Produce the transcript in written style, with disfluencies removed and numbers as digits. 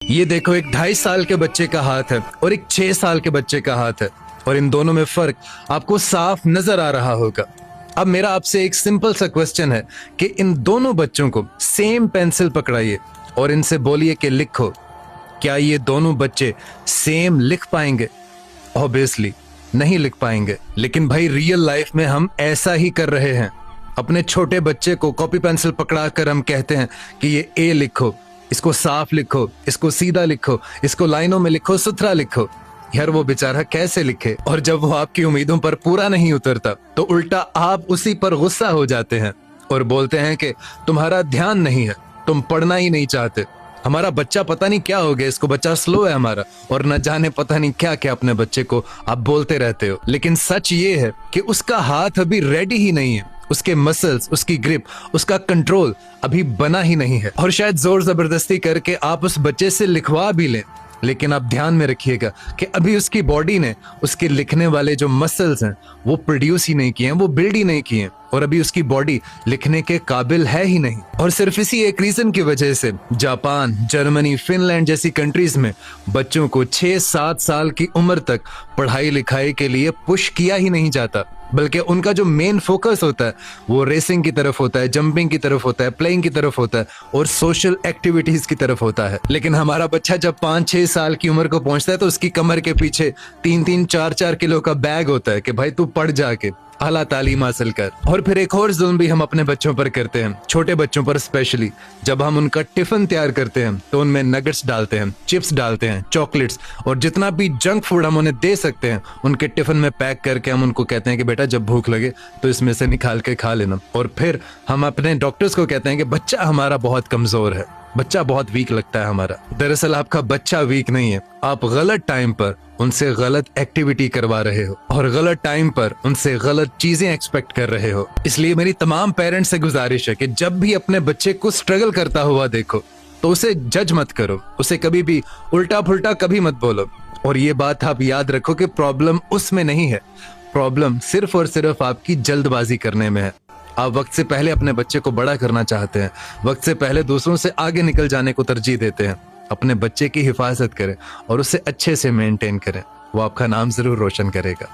ये देखो, एक 2.5 साल के बच्चे का हाथ है और एक 6 साल के बच्चे का हाथ है, और इन दोनों में फर्क आपको साफ नजर आ रहा होगा। अब मेरा आपसे एक सिंपल सा क्वेश्चन है कि इन दोनों बच्चों को सेम पेंसिल पकड़ाइए और इनसे बोलिए कि लिखो। क्या ये दोनों बच्चे सेम लिख पाएंगे? ऑब्वियसली नहीं लिख पाएंगे। लेकिन भाई, रियल लाइफ में हम ऐसा ही कर रहे हैं। अपने छोटे बच्चे को कॉपी पेंसिल पकड़ाकर हम कहते हैं कि ये ए लिखो, इसको साफ लिखो, इसको सीधा लिखो, इसको लाइनों में लिखो, सुथरा लिखो। यार, वो बेचारा कैसे लिखे? और जब वो आपकी उम्मीदों पर पूरा नहीं उतरता तो उल्टा आप उसी पर गुस्सा हो जाते हैं और बोलते हैं कि तुम्हारा ध्यान नहीं है, तुम पढ़ना ही नहीं चाहते। हमारा बच्चा पता नहीं क्या हो गया, इसको बच्चा स्लो है हमारा, और न जाने पता नहीं क्या क्या अपने बच्चे को आप बोलते रहते हो। लेकिन सच ये है कि उसका हाथ अभी रेडी ही नहीं है, उसके मसल्स, उसकी ग्रिप, उसका कंट्रोल अभी बना ही नहीं है। और शायद जोर जबरदस्ती करके आप उस बच्चे से लिखवा भी लें, लेकिन आप ध्यान में रखिएगा कि अभी उसकी बॉडी ने उसके लिखने वाले जो मसल्स हैं वो प्रोड्यूस ही नहीं किए हैं, वो बिल्ड ही नहीं किए हैं, और अभी उसकी बॉडी लिखने के काबिल है ही नहीं। और सिर्फ इसी एक रीजन की वजह से जापान, जर्मनी, फिनलैंड जैसी कंट्रीज में बच्चों को 6-7 साल की उम्र तक पढ़ाई लिखाई के लिए पुश किया ही नहीं जाता, बल्कि उनका जो मेन फोकस होता है वो रेसिंग की तरफ होता है, जंपिंग की तरफ होता है, प्लेइंग की तरफ होता है और सोशल एक्टिविटीज की तरफ होता है। लेकिन हमारा बच्चा जब 5-6 साल की उम्र को पहुंचता है तो उसकी कमर के पीछे 3-3, 4-4 किलो का बैग होता है कि भाई तू पढ़ जाके आला तालीम हासिल कर। और फिर एक और जुल्म भी हम अपने बच्चों पर करते हैं, छोटे बच्चों पर स्पेशली। जब हम उनका टिफिन तैयार करते हैं तो उनमें नगेट्स डालते हैं, चिप्स डालते हैं, चॉकलेट्स और जितना भी जंक फूड हम उन्हें दे सकते हैं उनके टिफिन में पैक करके हम उनको कहते हैं कि बेटा जब भूख लगे तो इसमें से निकाल के खा लेना। और फिर हम अपने डॉक्टर्स को कहते हैं कि बच्चा हमारा बहुत कमजोर है, बच्चा बहुत वीक लगता है हमारा। दरअसल आपका बच्चा वीक नहीं है, आप गलत टाइम पर उनसे गलत एक्टिविटी करवा रहे हो और गलत टाइम पर उनसे गलत चीजें एक्सपेक्ट कर रहे हो। इसलिए मेरी तमाम पेरेंट्स से गुजारिश है कि जब भी अपने बच्चे को स्ट्रगल करता हुआ देखो तो उसे जज मत करो, उसे कभी भी उल्टा फुल्टा कभी मत बोलो। और ये बात आप याद रखो कि प्रॉब्लम उसमें नहीं है, प्रॉब्लम सिर्फ और सिर्फ आपकी जल्दबाजी करने में है। आप वक्त से पहले अपने बच्चे को बड़ा करना चाहते हैं, वक्त से पहले दूसरों से आगे निकल जाने को तरजीह देते हैं। अपने बच्चे की हिफाजत करें और उसे अच्छे से मेंटेन करें, वो आपका नाम जरूर रोशन करेगा।